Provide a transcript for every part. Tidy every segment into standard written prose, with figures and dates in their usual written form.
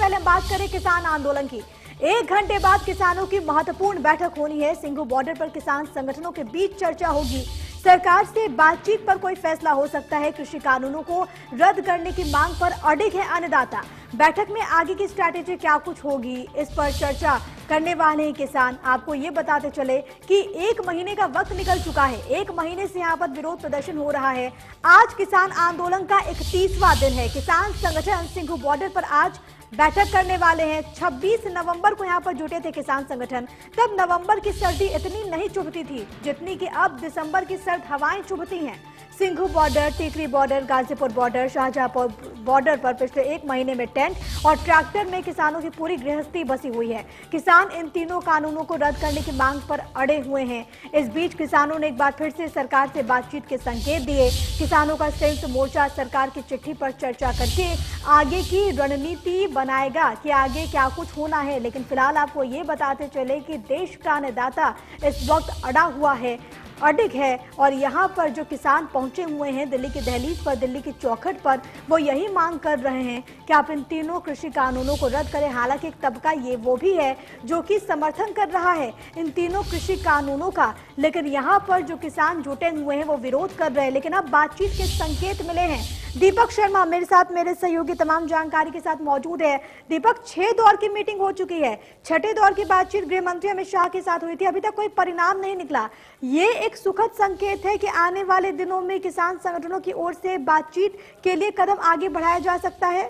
पहले हम बात करें किसान आंदोलन की। 1 घंटे बाद किसानों की महत्वपूर्ण बैठक होनी है। सिंघू बॉर्डर पर किसान संगठनों के बीच चर्चा होगी। सरकार से बातचीत पर कोई फैसला हो सकता है। कृषि कानूनों को रद्द करने की मांग पर अडिग है अन्नदाता। बैठक में आगे की स्ट्रैटेजी क्या कुछ होगी, इस पर चर्चा करने वाले हैं किसान। आपको ये बताते चले कि 1 महीने का वक्त निकल चुका है। 1 महीने से यहाँ पर विरोध प्रदर्शन हो रहा है। आज किसान आंदोलन का 31वां दिन है। किसान संगठन सिंघू बॉर्डर पर आज बैठक करने वाले हैं। 26 नवंबर को यहाँ पर जुटे थे किसान संगठन। तब नवंबर की सर्दी इतनी नहीं चुभती थी जितनी कि अब दिसंबर की सर्द हवाएं चुभती हैं। Singhu border, Tikri border, Ghazipur border, Shahjahanpur border पर पिछले 1 महीने में टेंट और ट्रैक्टर में किसानों की पूरी गृहस्थी बसी हुई है। किसान इन तीनों कानूनों को रद्द करने की मांग पर अड़े हुए हैं। इस बीच किसानों ने एक बार फिर से सरकार से बातचीत के संकेत दिए। किसानों का संयुक्त मोर्चा सरकार की चिट्ठी पर चर्चा करके आगे की रणनीति बनाएगा कि आगे क्या कुछ होना है। लेकिन फिलहाल आपको ये बताते चले कि देश का अन्नदाता इस वक्त अड़ा हुआ है, अडिग है। और यहाँ पर जो किसान पहुंचे हुए हैं दिल्ली की दहलीज पर, दिल्ली की चौखट पर, वो यही मांग कर रहे हैं कि आप इन तीनों कृषि कानूनों को रद्द करें। हालांकि एक तबका ये वो भी है जो कि समर्थन कर रहा है इन तीनों कृषि कानूनों का, लेकिन यहाँ पर जो किसान जुटे हुए हैं वो विरोध कर रहे हैं। लेकिन अब बातचीत के संकेत मिले हैं। दीपक शर्मा मेरे साथ, मेरे सहयोगी तमाम जानकारी के साथ मौजूद है। दीपक, 6 दौर की मीटिंग हो चुकी है। 6ठे दौर की बातचीत गृह मंत्री अमित शाह के साथ हुई थी। अभी तक कोई परिणाम नहीं निकला। ये एक सुखद संकेत है कि आने वाले दिनों में किसान संगठनों की ओर से बातचीत के लिए कदम आगे बढ़ाया जा सकता है।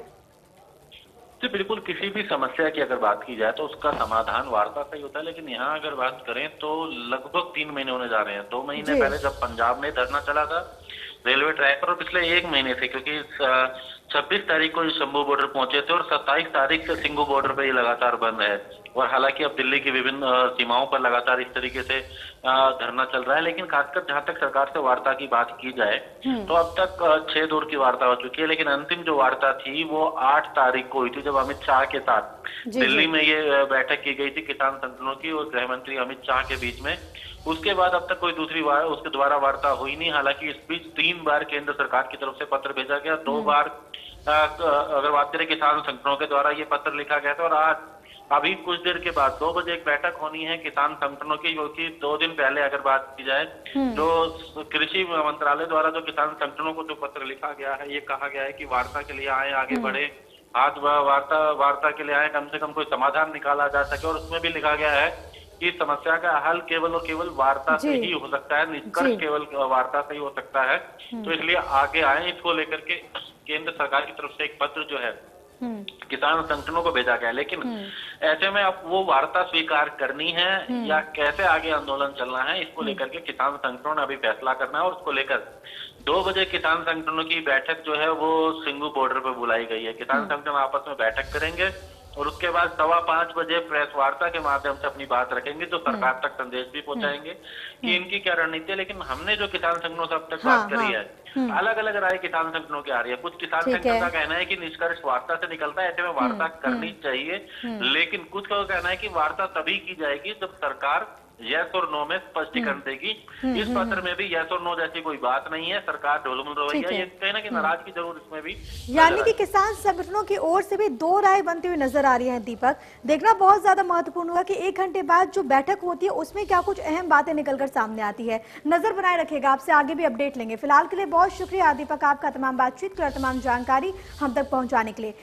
जी बिल्कुल, किसी भी समस्या की अगर बात की जाए तो उसका समाधान वार्ता से ही होता है। लेकिन यहाँ अगर बात करें तो लगभग 3 महीने होने जा रहे हैं। 2 महीने पहले जब पंजाब में धरना चला था रेलवे ट्रैक पर, और पिछले 1 महीने से, क्योंकि 26 तारीख को शंभू बॉर्डर पहुंचे थे और 27 तारीख से सिंघू बॉर्डर पे ये लगातार बंद है। और हालांकि अब दिल्ली की विभिन्न सीमाओं पर लगातार इस तरीके से धरना चल रहा है। लेकिन खासकर जहां तक सरकार से वार्ता की बात की जाए तो अब तक 6 दौर की वार्ता हो चुकी है। लेकिन अंतिम जो वार्ता थी वो 8 तारीख को हुई थी, जब अमित शाह के साथ दिल्ली में ये बैठक की गई थी किसान संगठनों की और गृह मंत्री अमित शाह के बीच में। उसके बाद अब तक कोई दूसरी उसके द्वारा वार्ता हुई नहीं। हालांकि इस बीच 3 बार केंद्र सरकार की तरफ से पत्र भेजा गया, 2 बार अगर बात करें किसान संगठनों के द्वारा ये पत्र लिखा गया था। और आज अभी कुछ देर के बाद 2 बजे एक बैठक होनी है किसान संगठनों की, क्योंकि 2 दिन पहले अगर बात की जाए जो कृषि मंत्रालय द्वारा जो किसान संगठनों को जो पत्र लिखा गया है, ये कहा गया है कि वार्ता के लिए आए, आगे बढ़े, हाथ वार्ता के लिए आए, कम से कम कोई समाधान निकाला जा सके। और उसमें भी लिखा गया है कि समस्या का हल केवल और केवल वार्ता से ही हो सकता है, निष्कर्ष केवल वार्ता से ही हो सकता है। तो इसलिए आगे आए। इसको लेकर के केंद्र सरकार की तरफ से एक पत्र जो है किसान संगठनों को भेजा गया। लेकिन ऐसे में अब वो वार्ता स्वीकार करनी है या कैसे आगे आंदोलन चलना है, इसको लेकर के किसान संगठनों ने अभी फैसला करना है। और उसको लेकर 2 बजे किसान संगठनों की बैठक जो है वो सिंघू बॉर्डर पर बुलाई गई है। किसान संगठन आपस में बैठक करेंगे और उसके बाद 5:15 बजे प्रेस वार्ता के माध्यम से अपनी बात रखेंगे, जो सरकार तक संदेश भी पहुंचाएंगे कि इनकी क्या रणनीति है। लेकिन हमने जो किसान संगठनों से अब तक बात करी है, अलग अलग राय किसान संगठनों की आ रही है। कुछ किसान संगठन का कहना है कि निष्कर्ष वार्ता से निकलता है, ऐसे में वार्ता करनी चाहिए। लेकिन कुछ का कहना है कि वार्ता तभी की जाएगी जब सरकार यस और नो में स्पष्टीकरण देगी। इस पत्र में भी यस और नो जैसी कोई बात नहीं है। सरकार ढोलमुल रवैया, ये कहीं ना कहीं नाराजगी जरूर इसमें भी, यानी कि किसान संगठनों की ओर से भी 2 राय बनती हुई नजर आ रही है। दीपक, देखना बहुत ज्यादा महत्वपूर्ण होगा कि 1 घंटे बाद जो बैठक होती है उसमें क्या कुछ अहम बातें निकलकर सामने आती है। नजर बनाए रखेगा, आपसे आगे भी अपडेट लेंगे। फिलहाल के लिए बहुत शुक्रिया दीपक, आपका तमाम बातचीत और तमाम जानकारी हम तक पहुंचाने के लिए।